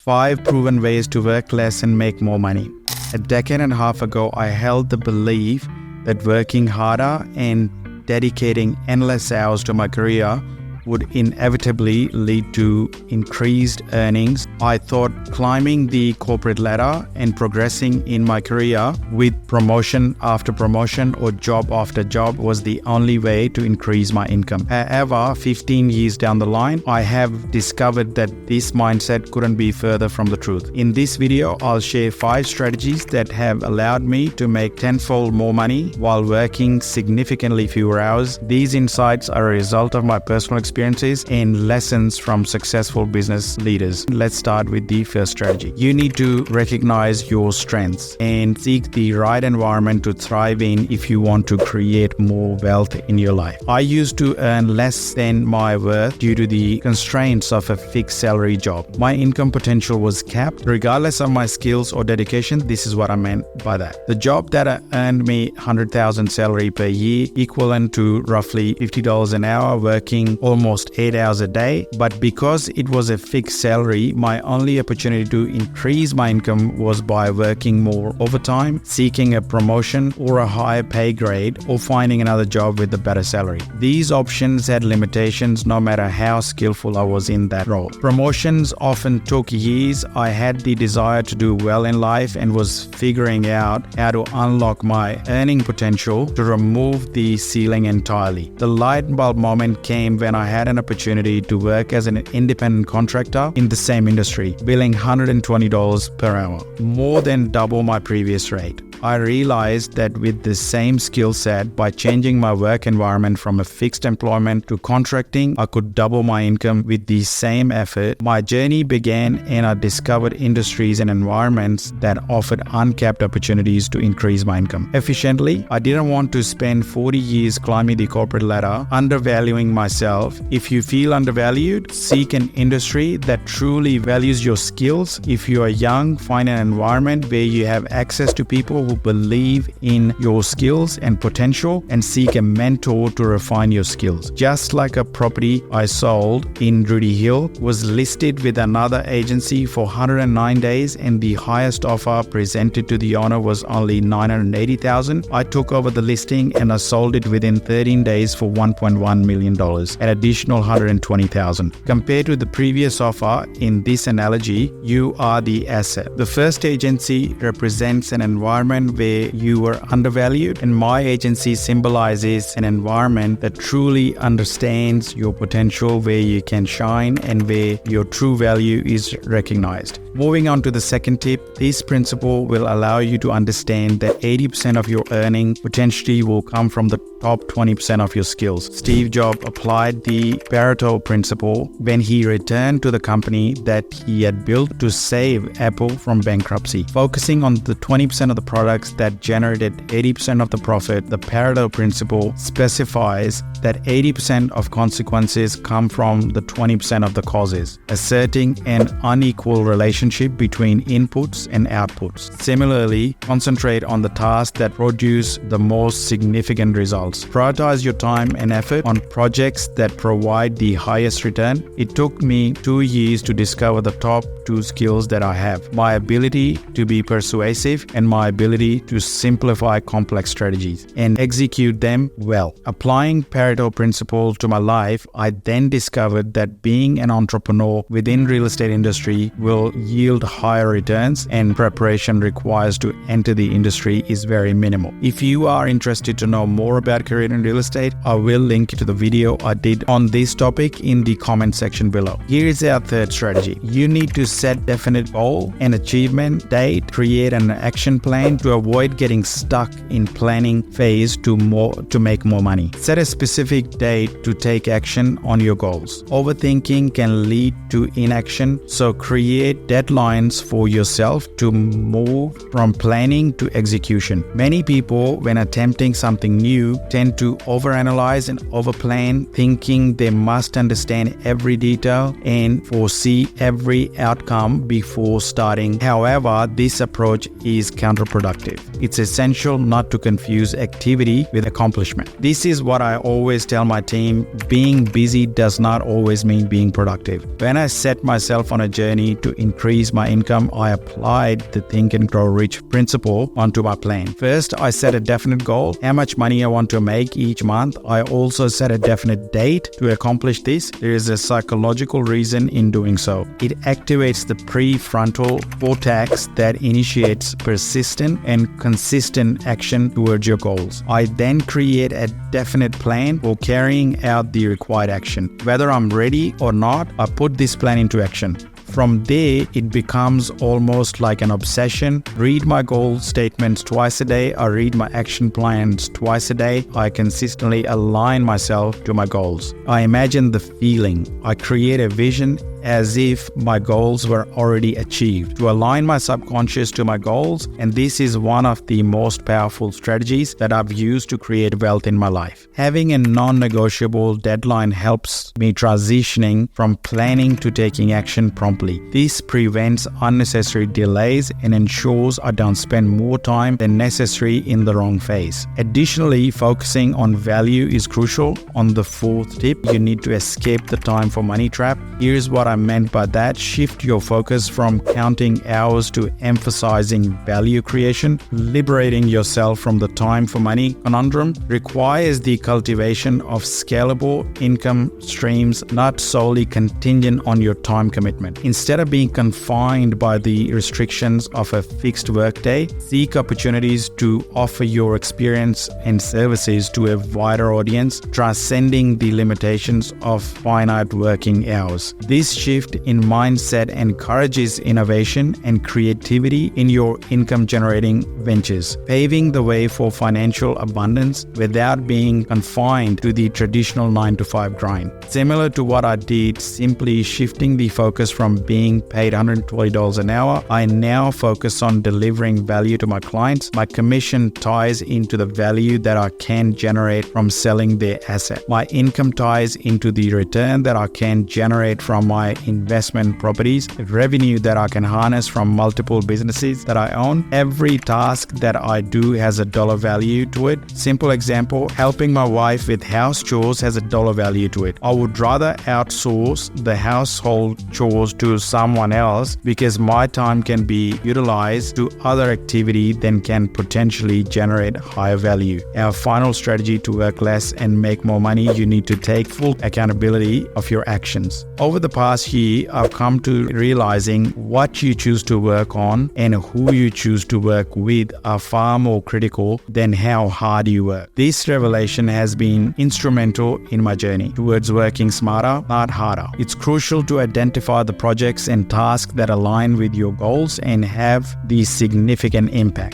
5 proven ways to work less and make more money. A decade and a half ago, I held the belief that working harder and dedicating endless hours to my career would inevitably lead to increased earnings. I thought climbing the corporate ladder and progressing in my career with promotion after promotion or job after job was the only way to increase my income. However, 15 years down the line, I have discovered that this mindset couldn't be further from the truth. In this video, I'll share 5 strategies that have allowed me to make tenfold more money while working significantly fewer hours. These insights are a result of my personal experiences and lessons from successful business leaders. Let's start with the first strategy. You need to recognize your strengths and seek the right environment to thrive in if you want to create more wealth in your life. I used to earn less than my worth due to the constraints of a fixed salary job. My income potential was capped. Regardless of my skills or dedication, this is what I meant by that. The job that earned me $100,000 salary per year, equivalent to roughly $50 an hour, working almost 8 hours a day, but because it was a fixed salary, my only opportunity to increase my income was by working more overtime, seeking a promotion or a higher pay grade, or finding another job with a better salary. These options had limitations no matter how skillful I was in that role. Promotions often took years. I had the desire to do well in life and was figuring out how to unlock my earning potential to remove the ceiling entirely. The light bulb moment came when I had an opportunity to work as an independent contractor in the same industry, billing $120 per hour, more than double my previous rate. I realized that with the same skill set, by changing my work environment from a fixed employment to contracting, I could double my income with the same effort. My journey began and I discovered industries and environments that offered uncapped opportunities to increase my income efficiently. I didn't want to spend 40 years climbing the corporate ladder, undervaluing myself. If you feel undervalued, seek an industry that truly values your skills. If you are young, find an environment where you have access to people who believe in your skills and potential, and seek a mentor to refine your skills. Just like a property I sold in Rudy Hill was listed with another agency for 109 days and the highest offer presented to the owner was only $980,000. I took over the listing and I sold it within 13 days for $1.1 million, an additional $120,000. Compared to the previous offer in this analogy, you are the asset. The first agency represents an environment where you were undervalued, and my agency symbolizes an environment that truly understands your potential, where you can shine and where your true value is recognized. Moving on to the second tip, this principle will allow you to understand that 80% of your earning potentially will come from the top 20% of your skills. Steve Jobs applied the Pareto Principle when he returned to the company that he had built to save Apple from bankruptcy. Focusing on the 20% of the products that generated 80% of the profit, the Pareto Principle specifies that 80% of consequences come from the 20% of the causes, asserting an unequal relationship between inputs and outputs. Similarly, concentrate on the tasks that produce the most significant results. Prioritize your time and effort on projects that provide the highest return. It took me 2 years to discover the top 2 skills that I have: my ability to be persuasive and my ability to simplify complex strategies and execute them well. Applying Pareto Principle to my life, I then discovered that being an entrepreneur within real estate industry will yield higher returns, and preparation required to enter the industry is very minimal. If you are interested to know more about career in real estate, I will link to the video I did on this topic in the comment section below. Here is our third strategy. You need to set definite goal and achievement date, create an action plan to avoid getting stuck in planning phase to make more money. Set a specific date to take action on your goals. Overthinking can lead to inaction, so create deadlines for yourself to move from planning to execution. Many people, when attempting something new, tend to overanalyze and overplan, thinking they must understand every detail and foresee every outcome before starting. However, this approach is counterproductive. productive. It's essential not to confuse activity with accomplishment. This is what I always tell my team: being busy does not always mean being productive. When I set myself on a journey to increase my income, I applied the Think and Grow Rich principle onto my plan. First, I set a definite goal, how much money I want to make each month. I also set a definite date to accomplish this. There is a psychological reason in doing so. It activates the prefrontal cortex that initiates persistent and consistent action towards your goals. I then create a definite plan for carrying out the required action. Whether I'm ready or not, I put this plan into action. From there, it becomes almost like an obsession. Read my goal statements twice a day. I read my action plans twice a day. I consistently align myself to my goals. I imagine the feeling. I create a vision as if my goals were already achieved, to align my subconscious to my goals, and this is one of the most powerful strategies that I've used to create wealth in my life. Having a non-negotiable deadline helps me transitioning from planning to taking action promptly. This prevents unnecessary delays and ensures I don't spend more time than necessary in the wrong phase. Additionally, focusing on value is crucial. On the fourth tip, you need to escape the time for money trap. Here's what I meant by that: shift your focus from counting hours to emphasizing value creation. Liberating yourself from the time for money conundrum requires the cultivation of scalable income streams, not solely contingent on your time commitment. Instead of being confined by the restrictions of a fixed workday, seek opportunities to offer your experience and services to a wider audience, transcending the limitations of finite working hours. This shift in mindset encourages innovation and creativity in your income-generating ventures, paving the way for financial abundance without being confined to the traditional 9-to-5 grind. Similar to what I did, simply shifting the focus from being paid $120 an hour, I now focus on delivering value to my clients. My commission ties into the value that I can generate from selling their asset. My income ties into the return that I can generate from my investment properties, revenue that I can harness from multiple businesses that I own. Every task that I do has a dollar value to it. Simple example, helping my wife with house chores has a dollar value to it. I would rather outsource the household chores to someone else because my time can be utilized to other activity than can potentially generate higher value. Our final strategy to work less and make more money: you need to take full accountability of your actions. Over the past year, I've come to realizing what you choose to work on and who you choose to work with are far more critical than how hard you work. This revelation has been instrumental in my journey towards working smarter, not harder. It's crucial to identify the projects and tasks that align with your goals and have the significant impact.